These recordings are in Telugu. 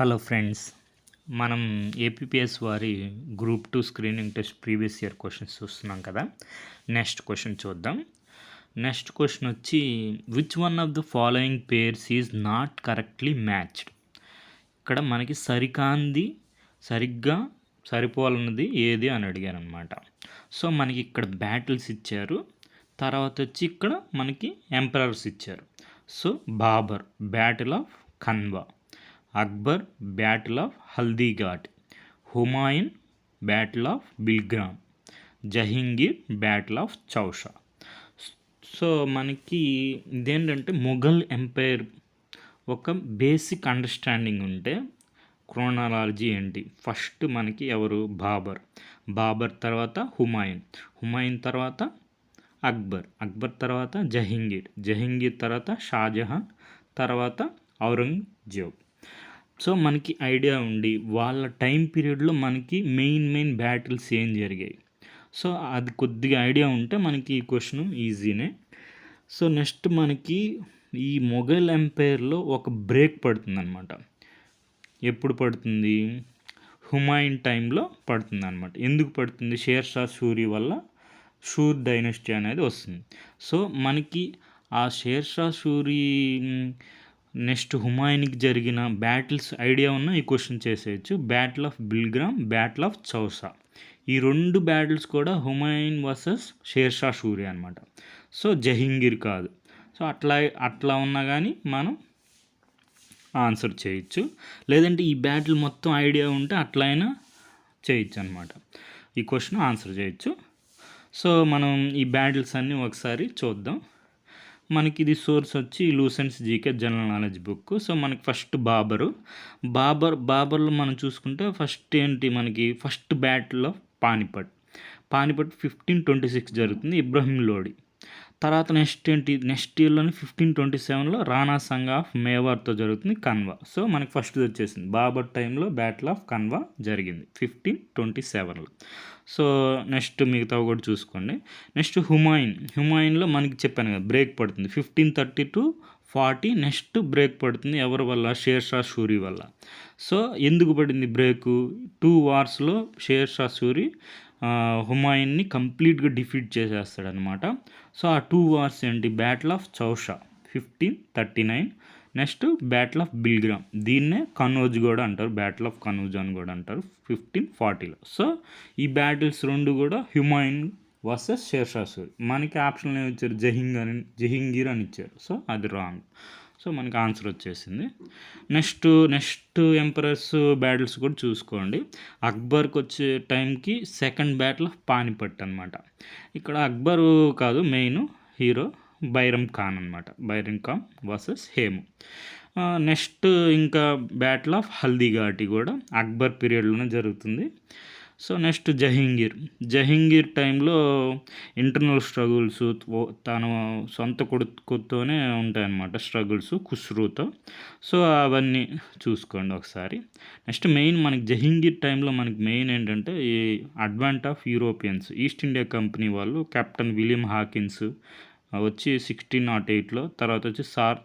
హలో ఫ్రెండ్స్, మనం ఏపీపీఎస్ వారి group 2 screening test previous year questions చూస్తున్నాం కదా. నెక్స్ట్ క్వశ్చన్ చూద్దాం. నెక్స్ట్ క్వశ్చన్ వచ్చి which one of the following pairs is not correctly matched. ఇక్కడ మనకి సరిగ్గా సరిపోలన్నది ఏది అని అడిగారు అనమాట. సో మనకి ఇక్కడ బ్యాటిల్స్ ఇచ్చారు, తర్వాత వచ్చి ఇక్కడ మనకి ఎంపరర్స్ ఇచ్చారు. So Babur battle of Khanwa, Akbar battle of Haldighat, Humayun battle of Bilgram, Jahangir battle of Chausa. So మనకి ఇదేంటంటే మొఘల్ ఎంపైర్ ఒక బేసిక్ అండర్స్టాండింగ్ ఉంటే క్రోనాలజీ ఏంటి, ఫస్ట్ మనకి ఎవరు బాబర్ తర్వాత హుమాయూన్ తర్వాత అక్బర్ తర్వాత జహంగీర్ తర్వాత షాజహాన్ తర్వాత ఔరంగజేబ్. సో మనకి ఐడియా ఉండి వాళ్ళ టైం పీరియడ్లో మనకి మెయిన్ బ్యాటిల్స్ ఏం జరిగాయి, సో అది కొద్దిగా ఐడియా ఉంటే మనకి ఈ క్వశ్చన్ ఈజీనే. సో నెక్స్ట్ మనకి ఈ మొఘల్ ఎంపైర్లో ఒక బ్రేక్ పడుతుందన్నమాట. ఎప్పుడు పడుతుంది? హుమాయూన్ టైంలో పడుతుంది అనమాట. ఎందుకు పడుతుంది? షేర్షా సూరి వల్ల షూర్ డైనస్టీ అనేది వస్తుంది. సో మనకి ఆ షేర్షా సూరి నెక్స్ట్ హుమాయూన్కి జరిగిన బ్యాటిల్స్ ఐడియా ఉన్న ఈ క్వశ్చన్ చేసేయచ్చు. Battle of Bilgram, battle of Chausa, ఈ రెండు బ్యాటిల్స్ కూడా హుమాయూన్ వర్సెస్ షేర్షా సూరి అనమాట. సో జహంగీర్ కాదు. సో అట్లా ఉన్నా కానీ మనం ఆన్సర్ చేయొచ్చు, లేదంటే ఈ బ్యాటిల్ మొత్తం ఐడియా ఉంటే అట్లయినా చేయొచ్చు అనమాట. ఈ క్వశ్చన్ ఆన్సర్ చేయొచ్చు. సో మనం ఈ బ్యాటిల్స్ అన్నీ ఒకసారి చూద్దాం. మనకి ఇది సోర్స్ వచ్చి Lucent's GK general knowledge book. So మనకి ఫస్ట్ బాబర్లో మనం చూసుకుంటే ఫస్ట్ ఏంటి, మనకి ఫస్ట్ బ్యాటిల్ ఆఫ్ పానిపట్ 1526 జరుగుతుంది, ఇబ్రహీం లోడి. తర్వాత నెక్స్ట్ ఇయర్లోని 1527లో రాణా సంగా ఆఫ్ మేవార్తో జరుగుతుంది కన్వా. సో మనకి ఫస్ట్ వచ్చేసింది బాబర్ టైంలో బ్యాటిల్ ఆఫ్ కన్వా జరిగింది 1527లో. సో నెక్స్ట్ మిగతావి కూడా చూసుకోండి. నెక్స్ట్ హుమాయూన్లో మనకి చెప్పాను కదా బ్రేక్ పడుతుంది 1530 to 40. నెక్స్ట్ బ్రేక్ పడుతుంది ఎవరి వల్ల? షేర్షా సూరి వల్ల. సో ఎందుకు పడింది బ్రేకు? 2 వార్స్లో షేర్షా సూరి హుమాయూన్ని కంప్లీట్గా డిఫీట్ చేసేస్తాడనమాట. సో ఆ 2 వార్స్ ఏంటి? Battle of Chausa 1539, next battle of Bilgram, దీన్నే కనౌజ్ కూడా అంటారు, బ్యాటిల్ ఆఫ్ కనౌజ్ అని కూడా అంటారు 1540లో. సో ఈ బ్యాటిల్స్ రెండు కూడా హుమాయూన్ వర్సెస్ షేర్షా సూరి. మనకి ఆప్షన్లు ఏమి ఇచ్చారు? జహంగీర్ అని ఇచ్చారు. సో అది రాంగ్. సో మనకి ఆన్సర్ వచ్చేసింది. నెక్స్ట్ ఎంపరర్స్ బ్యాటిల్స్ కూడా చూసుకోండి. అక్బర్కి వచ్చే టైంకి సెకండ్ బ్యాటిల్ ఆఫ్ పానిపట్ అనమాట. ఇక్కడ అక్బరు కాదు, మెయిన్ హీరో బైరం ఖాన్ అనమాట. బైరం ఖాన్ వర్సెస్ హేము. నెక్స్ట్ ఇంకా బ్యాటిల్ ఆఫ్ హల్దీఘాటి కూడా అక్బర్ పీరియడ్లోనే జరుగుతుంది. సో నెక్స్ట్ జహంగీర్ టైంలో ఇంటర్నల్ స్ట్రగుల్స్ తన సొంత కొడుకుతోనే ఉంటాయన్నమాట, స్ట్రగుల్స్ ఖుస్రూతో. సో అవన్నీ చూసుకోండి ఒకసారి. నెక్స్ట్ మెయిన్ మనకి జహంగీర్ టైంలో మనకి మెయిన్ ఏంటంటే ఈ Advent of Europeans, east India company వాళ్ళు కెప్టెన్ విలియం హాకిన్స్ వచ్చి 1608లో, తర్వాత వచ్చి సార్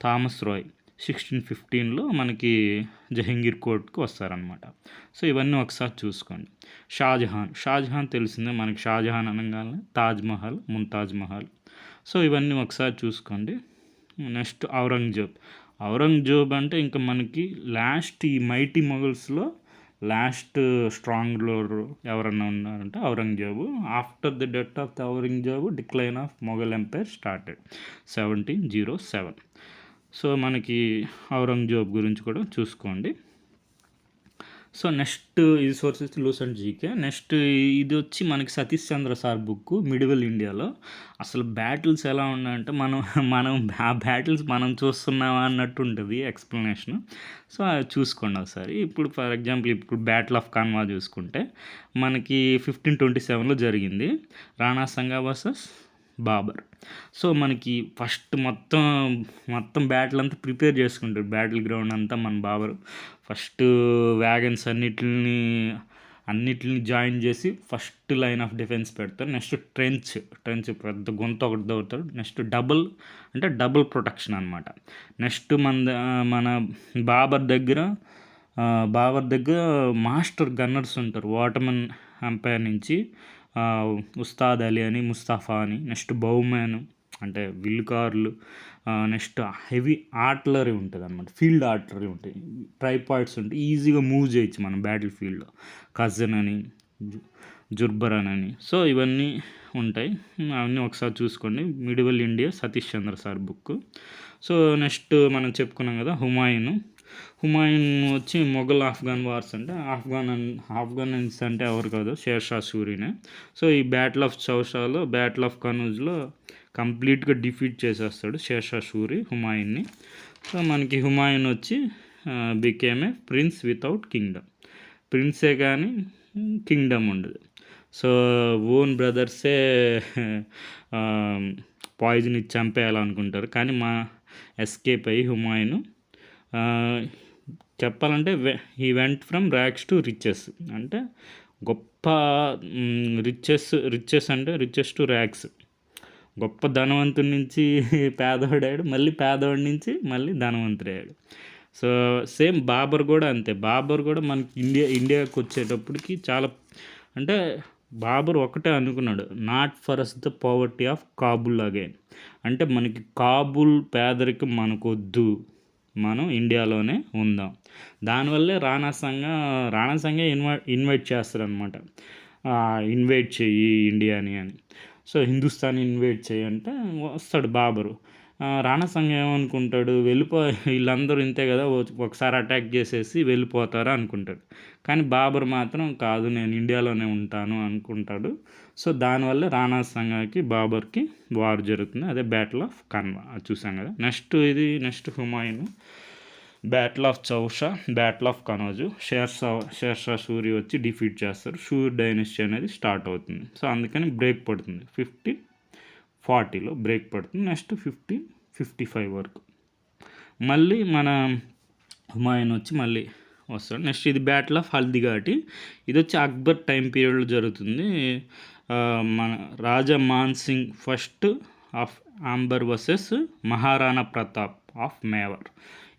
థామస్ రాయ్ 1615లో మనకి జహంగీర్ కోర్ట్కి వస్తారనమాట. సో ఇవన్నీ ఒకసారి చూసుకోండి. షాజహాన్ తెలిసిందే మనకి, షాజహాన్ అనగానే తాజ్మహల్, ముంతాజ్ మహల్. సో ఇవన్నీ ఒకసారి చూసుకోండి. నెక్స్ట్ ఔరంగజేబ్ అంటే ఇంకా మనకి లాస్ట్ ఈ మైటీ మొఘల్స్లో లాస్ట్ స్ట్రాంగ్ రూలర్ ఎవరన్నా ఉన్నారంటే Aurangzeb. After the death of the Aurangzeb decline of Mughal empire started 1707. So మనకి ఔరంగజేబ్ గురించి కూడా చూసుకోండి. సో నెక్స్ట్ ఇది సోర్సెస్ లూసెంట్ జీకే. నెక్స్ట్ ఇది వచ్చి మనకి Satish Chandra sir book medieval ఇండియాలో. అసలు బ్యాటిల్స్ ఎలా ఉన్నాయంటే మనం ఆ బ్యాటిల్స్ మనం చూస్తున్నామా అన్నట్టు ఉంటుంది ఎక్స్ప్లెనేషన్. సో అది చూసుకోండి ఒకసారి. ఇప్పుడు ఫర్ ఎగ్జాంపుల్ ఇప్పుడు బ్యాటిల్ ఆఫ్ కన్వా చూసుకుంటే మనకి 1527లో జరిగింది, రాణా సంగా వర్సెస్ బాబర్. సో మనకి ఫస్ట్ మొత్తం బ్యాటిల్ అంతా ప్రిపేర్ చేసుకుంటారు, బ్యాటిల్ గ్రౌండ్ అంతా మన బాబర్ ఫస్ట్ వ్యాగన్స్ అన్నిటిని జాయిన్ చేసి ఫస్ట్ లైన్ ఆఫ్ డిఫెన్స్ పెడతారు. నెక్స్ట్ ట్రెంచ్ పెద్ద గొంత ఒకటి దొరుకుతారు. నెక్స్ట్ డబుల్ ప్రొటెక్షన్ అనమాట. నెక్స్ట్ మన బాబర్ దగ్గర బాబర్ దగ్గర మాస్టర్ గన్నర్స్ ఉంటారు. వాటర్మన్ అంపైర్ నుంచి ఉస్తాద్ అలీ అని, ముస్తఫా అని, నెక్స్ట్ బౌమ్యాన్ అంటే విల్లుకార్లు, నెక్స్ట్ హెవీ ఆర్టిలరీ ఉంటుంది అనమాట. ఫీల్డ్ ఆర్టిలరీ ఉంటాయి, ట్రైపాడ్స్ ఉంటాయి, ఈజీగా మూవ్ చేయొచ్చు మనం బ్యాటిల్ ఫీల్డ్లో. కజన్ అని, జుర్బరన్ అని, సో ఇవన్నీ ఉంటాయి. అవన్నీ ఒకసారి చూసుకోండి. Medieval India Satish Chandra sir book. So next మనం చెప్పుకున్నాం కదా హుమాయూన్ వచ్చి మొఘల్ ఆఫ్ఘన్ వార్స్ అంటే ఆఫ్ఘన్స్ అంటే ఎవరు కాదు, షేర్షా సూరీనే. సో ఈ బ్యాటిల్ ఆఫ్ చౌషాలో, బ్యాటిల్ ఆఫ్ కనూజ్లో కంప్లీట్గా డిఫీట్ చేసేస్తాడు షేర్షా సూరి హుమాయూన్ని. సో మనకి హుమాయూన్ వచ్చి became a prince without kingdom. ప్రిన్సే కానీ కింగ్డమ్ ఉండదు. సో ఓన్ బ్రదర్సే పాయిజన్ ఇచ్చి చంపేయాలనుకుంటారు, కానీ ఎస్కేప్ అయ్యి హుమాయూన్ చెప్పాలంటే he went from racks to riches. అంటే గొప్ప రిచెస్ అంటే రిచెస్ టు ర్యాక్స్. గొప్ప ధనవంతుడి నుంచి పేదవాడాడు, మళ్ళీ పేదవాడి నుంచి మళ్ళీ ధనవంతుడయ్యాడు. సో సేమ్ బాబర్ కూడా అంతే. బాబర్ కూడా మనకి ఇండియాకి వచ్చేటప్పటికి చాలా అంటే బాబర్ ఒకటే అనుకున్నాడు, not for us the poverty of Kabul again. అంటే మనకి కాబుల్ పేదరికం మనకొద్దు, మనం ఇండియాలోనే ఉందాం. దానివల్లే రాణా సంఘ ఇన్వైట్ చేస్తారనమాట. ఇన్వైట్ చెయ్యి ఇండియాని అని. సో హిందుస్థాన్ ఇన్వైట్ చేయి అంటే వస్తాడు బాబరు. రాణా సంఘ ఏమనుకుంటాడు, వీళ్ళందరూ ఇంతే కదా, ఒకసారి అటాక్ చేసేసి వెళ్ళిపోతారా అనుకుంటాడు. కానీ బాబర్ మాత్రం కాదు, నేను ఇండియాలోనే ఉంటాను అనుకుంటాడు. సో దానివల్ల రాణా సంఘకి బాబర్కి వార్ జరుగుతుంది. అదే బ్యాటిల్ ఆఫ్ కన్వా చూసాం కదా. Next Humayun, battle of Chausa, battle of Kannauj. Sher Shah Suri వచ్చి డిఫీట్ చేస్తారు. షూర్ డైనస్టీ అనేది స్టార్ట్ అవుతుంది. సో అందుకని బ్రేక్ పడుతుంది, 1540లో బ్రేక్ పడుతుంది. నెక్స్ట్ 1555 వరకు మళ్ళీ మన హుమాయూన్ వచ్చి మళ్ళీ వస్తాడు. నెక్స్ట్ ఇది బ్యాటిల్ ఆఫ్ హల్దీఘాటి. ఇది వచ్చి అక్బర్ టైం పీరియడ్లో జరుగుతుంది. మన Raja Man Singh first of Amber versus Maharana Pratap of Mewar.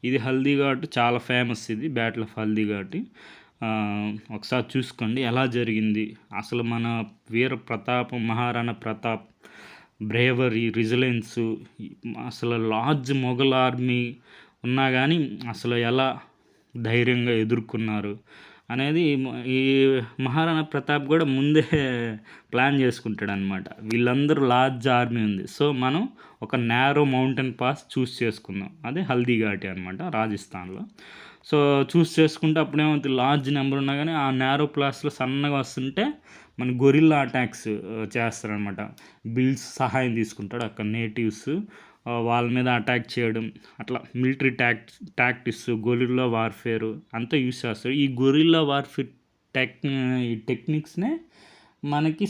ఇది హల్దీఘాట్ చాలా ఫేమస్. ఇది బ్యాటిల్ ఆఫ్ హల్దీఘాటి. ఒకసారి చూసుకోండి ఎలా జరిగింది అసలు. మన వీర ప్రతాపం, మహారాణా ప్రతాప్ బ్రేవరీ, రెసిలెన్సు, అసలు లార్జ్ మొఘల్ ఆర్మీ ఉన్నా కానీ అసలు ఎలా ధైర్యంగా ఎదుర్కొన్నారు అనేది ఈ మహారాణా ప్రతాప్ కూడా ముందే ప్లాన్ చేసుకుంటాడు అనమాట. వీళ్ళందరూ లార్జ్ ఆర్మీ ఉంది, సో మనం ఒక నేరో మౌంటైన్ పాస్ చూస్ చేసుకుందాం. అదే హల్దీఘాటి అనమాట రాజస్థాన్లో. సో చూస్ చేసుకుంటే అప్పుడేమవుతుంది, లార్జ్ నెంబర్ ఉన్నా కానీ ఆ నేరో ప్లాస్లో సన్నగా వస్తుంటే మన గొరిల్లా అటాక్స్ చేస్తారనమాట. బిల్స్ సహాయం తీసుకుంటాడు అక్కడ నేటివ్స్, వాళ్ళ మీద అటాక్ చేయడం, అట్లా మిలిటరీ టాక్టిక్స్, గొరిల్లా వార్ఫేర్ అంతా యూస్ చేస్తారు. ఈ గొరిల్లా వార్ఫేర్ ఈ టెక్నిక్స్నే మనకి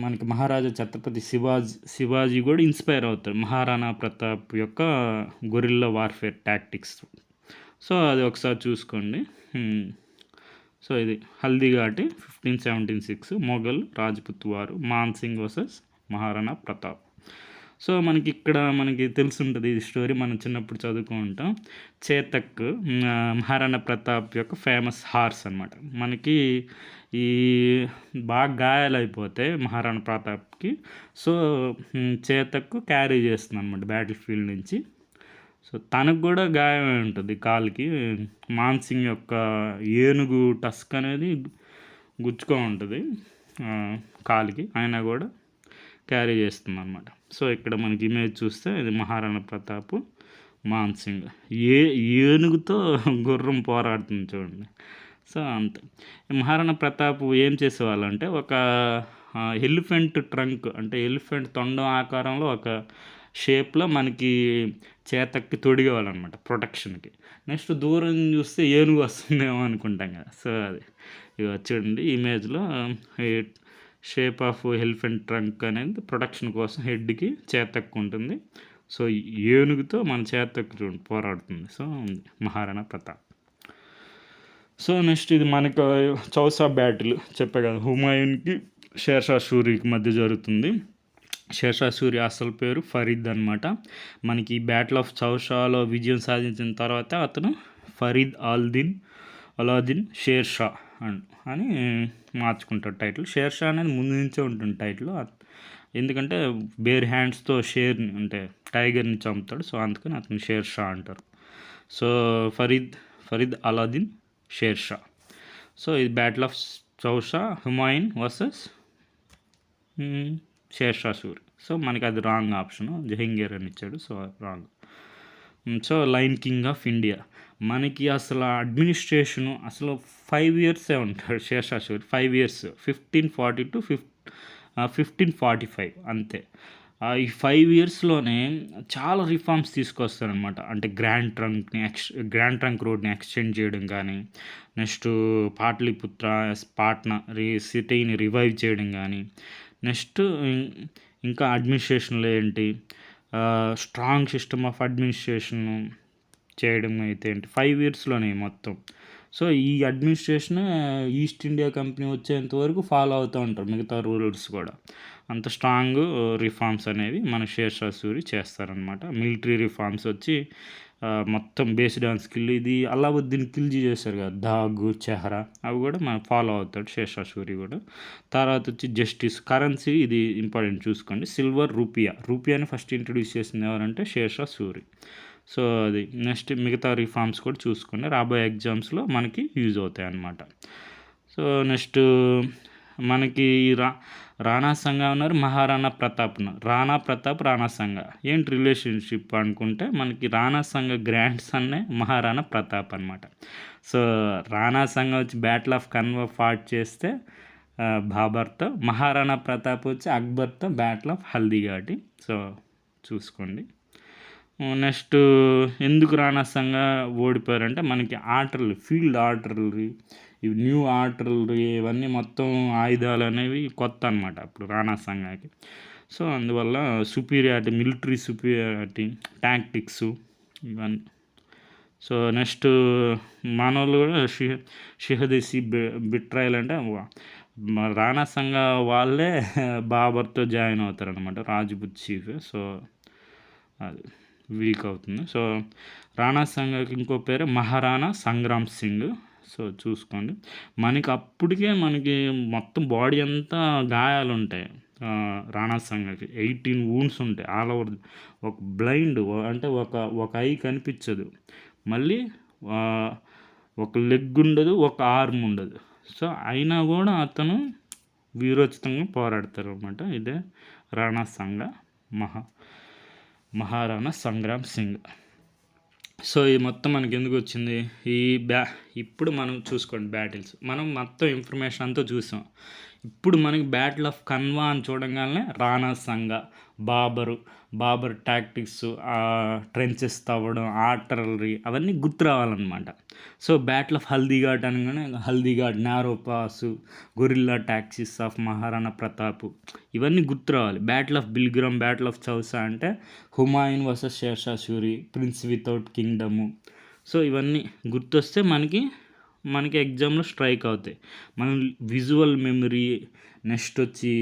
మనకి మహారాజా ఛత్రపతి శివాజీ కూడా ఇన్స్పైర్ అవుతారు మహారాణా ప్రతాప్ యొక్క గొరిల్లా వార్ఫేర్ టాక్టిక్స్. సో అది ఒకసారి చూసుకోండి. సో ఇది హల్దీఘాటి 1576 మొఘల్ రాజ్పుత్ వారు, మాన్సింగ్ వర్సెస్ మహారాణా ప్రతాప్. సో మనకి తెలుసుంటుంది ఈ స్టోరీ, మనం చిన్నప్పుడు చదువుకుంటాం. చేతక్ మహారాణా ప్రతాప్ యొక్క ఫేమస్ హార్స్ అనమాట. మనకి ఈ బాగా గాయాలైపోతే మహారాణా ప్రతాప్కి, సో చేతక్ క్యారీ చేస్తుంది అనమాట బ్యాటిల్ ఫీల్డ్ నుంచి. సో తనకు కూడా గాయమై ఉంటుంది కాలుకి. మాన్సింగ్ యొక్క ఏనుగు టస్క్ అనేది గుచ్చుకొని ఉంటుంది కాలుకి, అయినా కూడా క్యారీ చేస్తుంది అనమాట. సో ఇక్కడ మనకి ఇమేజ్ చూస్తే ఇది మహారాణా ప్రతాప్, మాన్సింగ్ ఏనుగుతో గుర్రం పోరాడుతుంది చూడండి. సో అంతే. మహారాణా ప్రతాప్ ఏం చేసేవాళ్ళంటే ఒక ఎలిఫెంట్ ట్రంక్ అంటే ఎలిఫెంట్ తొండం ఆకారంలో ఒక షేప్లో మనకి చేతక్కి తొడిగేవాళ్ళు అనమాట ప్రొటెక్షన్కి. నెక్స్ట్ దూరం చూస్తే ఏనుగు వస్తుందేమో అనుకుంటాం కదా. సో అది ఇవి చూడండి ఇమేజ్లో షేప్ ఆఫ్ ఎలిఫెంట్ ట్రంక్ అనేది ప్రొటెక్షన్ కోసం హెడ్కి చేతక్కు ఉంటుంది. సో ఏనుగుతో మన చేతక్కు చూడండి పోరాడుతుంది. So Maharana Pratap. So next ఇది మనకు చౌసా బ్యాటిల్ చెప్పే కదా, హుమాయూన్కి షేర్షా సూరికి మధ్య జరుగుతుంది. షేర్షా సూరి అసలు పేరు ఫరీద్ అనమాట. మనకి బ్యాటిల్ ఆఫ్ చౌషాలో విజయం సాధించిన తర్వాత అతను ఫరీద్ అలాదిన్ షేర్ షా అని మార్చుకుంటాడు టైటిల్. షేర్ షా అనేది ముందు నుంచే ఉంటుంది టైటిల్, ఎందుకంటే బేర్ హ్యాండ్స్తో షేర్ని అంటే టైగర్ని చంపుతాడు, సో అందుకని అతను షేర్ షా అంటారు. సో ఫరీద్ అలాదిన్ షేర్ షా. సో ఇది battle of Chausa Humayun versus Sher Shah Suri. So మనకి అది రాంగ్ ఆప్షన్, జహంగీర్ అని ఇచ్చాడు, so wrong. So lion king of India, మనకి అసలు అడ్మినిస్ట్రేషను అసలు 5 ఇయర్సే ఉంటాడు షేర్ షా సూరి. 5 ఇయర్స్ 1540 to 1545 అంతే. ఈ 5 ఇయర్స్లోనే చాలా రిఫార్మ్స్ తీసుకొస్తారనమాట. అంటే గ్రాండ్ ట్రంక్ రోడ్ని ఎక్స్టెండ్ చేయడం కానీ, నెక్స్ట్ పాట్నా సిటీని రివైవ్ చేయడం కానీ, నెక్స్ట్ ఇంకా అడ్మినిస్ట్రేషన్లో ఏంటి స్ట్రాంగ్ సిస్టమ్ ఆఫ్ అడ్మినిస్ట్రేషన్ చేయడం అయితే ఏంటి 5 ఇయర్స్లోనే మొత్తం. సో ఈ అడ్మినిస్ట్రేషన్ ఈస్ట్ ఇండియా కంపెనీ వచ్చేంత వరకు ఫాలో అవుతూ ఉంటారు మిగతా రూలర్స్ కూడా. అంత స్ట్రాంగ్ రిఫార్మ్స్ అనేవి మన షేర్ షా సూరి చేస్తారనమాట. మిలిటరీ రిఫార్మ్స్ వచ్చి మొత్తం బేస్డ్ ఆన్ స్కిల్. ఇది అలావుద్దీన్ ఖిల్జీ చేశారు కదా, దాగ్ చెహరా, అవి కూడా మనం ఫాలో అవుతాడు షేర్ షా సూరి కూడా. తర్వాత వచ్చి జస్టిస్, కరెన్సీ ఇది ఇంపార్టెంట్ చూసుకోండి, సిల్వర్ రూపియాని ఫస్ట్ ఇంట్రడ్యూస్ చేసింది ఎవరంటే షేర్ షా సూరి. సో అది నెక్స్ట్ మిగతా రిఫార్మ్స్ కూడా చూసుకోండి, రాబోయే ఎగ్జామ్స్లో మనకి యూజ్ అవుతాయి అన్నమాట. సో నెక్స్ట్ మనకి రాణా సంగా ఉన్నారు, మహారాణా ప్రతాప్ ఉన్నారు. రాణా ప్రతాప్, రాణా సంగా ఏంటి రిలేషన్షిప్ అనుకుంటే, మనకి రాణా సంగా గ్రాండ్ సన్నే మహారాణా ప్రతాప్ అనమాట. సో రాణా సంగా వచ్చి బ్యాటిల్ ఆఫ్ కన్వా ఫాట్ చేస్తే బాబర్తో, మహారాణా ప్రతాప్ వచ్చి అక్బర్తో బ్యాటిల్ ఆఫ్ హల్దీఘాటి. సో చూసుకోండి. నెక్స్ట్ ఎందుకు రాణా సంగా ఓడిపోయారంటే, మనకి ఫీల్డ్ ఆర్టరీ, ఇవి న్యూ ఆర్టరీ, ఇవన్నీ మొత్తం ఆయుధాలు అనేవి కొత్త అనమాట అప్పుడు రాణా సంగాకి. సో అందువల్ల మిలిటరీ సుపీరియారిటీ, టాక్టిక్స్ ఇవన్నీ. సో నెక్స్ట్ మనోళ్ళు కూడా షిహదేశీ బిట్రాయల్ అంటే రాణా సంగా వాళ్ళే బాబర్తో జాయిన్ అవుతారనమాట, రాజ్పుత్ చీఫ్. సో అది వీక్ అవుతుంది. సో రాణా సంగాకి ఇంకో పేరు మహారాణా సంగ్రామ్ సింగ్. సో చూసుకోండి. అప్పటికే మొత్తం బాడీ అంతా గాయాలు ఉంటాయి రాణా సంగాకి. 18 వూండ్స్ ఉంటాయి ఆల్ ఓవర్. ఒక బ్లైండ్ అంటే ఒక ఐ కనిపించదు, మళ్ళీ ఒక లెగ్ ఉండదు, ఒక ఆర్మ్ ఉండదు. సో అయినా కూడా అతను వీరోచితంగా పోరాడతారు అనమాట. ఇదే రాణా సంగా, మహారాణా సంగ్రామ్ సింగ్. సో ఈ మొత్తం మనకి ఎందుకు వచ్చింది ఇప్పుడు మనం చూసుకోండి బ్యాటిల్స్, మనం మొత్తం ఇన్ఫర్మేషన్ అంతా చూసాం. ఇప్పుడు మనకి బ్యాటిల్ ఆఫ్ కన్వా అని చూడగానే రాణా సంగా, బాబర్ టాక్టిక్స్, ట్రెంచెస్ తవ్వడం, ఆర్టరీ అవన్నీ గుర్తు రావాలన్నమాట. సో బ్యాటిల్ ఆఫ్ హల్దీఘాట్ అనగానే Haldighat, narrow pass, guerrilla tactics of Maharana Pratap, ఇవన్నీ గుర్తు రావాలి. Battle of Bilgram, battle of Chausa అంటే Humayun versus Sher Shah Suri, prince without kingdom. So ఇవన్నీ గుర్తొస్తే మనకి ఎగ్జామ్లో స్ట్రైక్ అవుతాయి. మనం విజువల్ మెమరీ, నెక్స్ట్ వచ్చి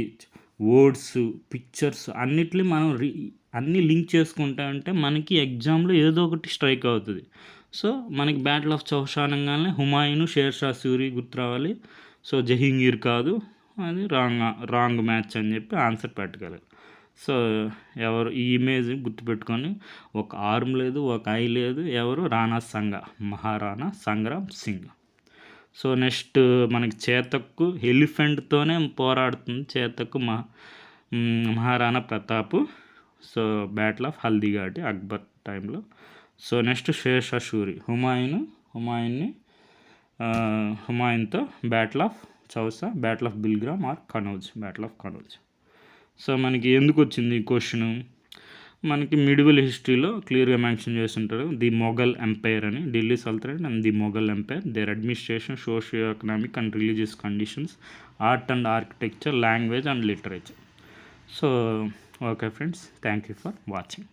వర్డ్స్, పిక్చర్స్ అన్నిటిని మనం అన్నీ లింక్ చేసుకుంటా అంటే మనకి ఎగ్జామ్లో ఏదో ఒకటి స్ట్రైక్ అవుతుంది. సో మనకి బ్యాటిల్ ఆఫ్ చౌసా అనగానే హుమాయూన్, షేర్ షా సూరి గుర్తు రావాలి. సో జహంగీర్ కాదు, అది రాంగ్ మ్యాచ్ అని చెప్పి ఆన్సర్ పెట్టగలరు. సో ఎవరు ఈ ఇమేజ్ గుర్తుపెట్టుకొని, ఒక ఆర్మ్ లేదు, ఒక ఐ లేదు, ఎవరు రాణా సంగా, మహారాణా సంగ్రామ్ సింగ్. సో నెక్స్ట్ మనకి చేతక్కు ఎలిఫెంట్తోనే పోరాడుతుంది చేతక్కు Maharana Pratap. So battle of Haldighati Akbar టైంలో. సో నెక్స్ట్ షేర్ షా సూరి, హుమాయూన్తో battle of Chausa, battle of Bilgram or battle of Kannauj. So మనకి ఎందుకు వచ్చింది ఈ క్వశ్చన్, మనకి మిడివల్ హిస్టరీలో క్లియర్గా మెన్షన్ చేస్తుంటారు ది మొఘల్ ఎంపైర్ అని, Delhi sultanate and the Mughal empire, their administration, socio economic and religious conditions, art and architecture, language and literature. So okay friends, thank you for watching.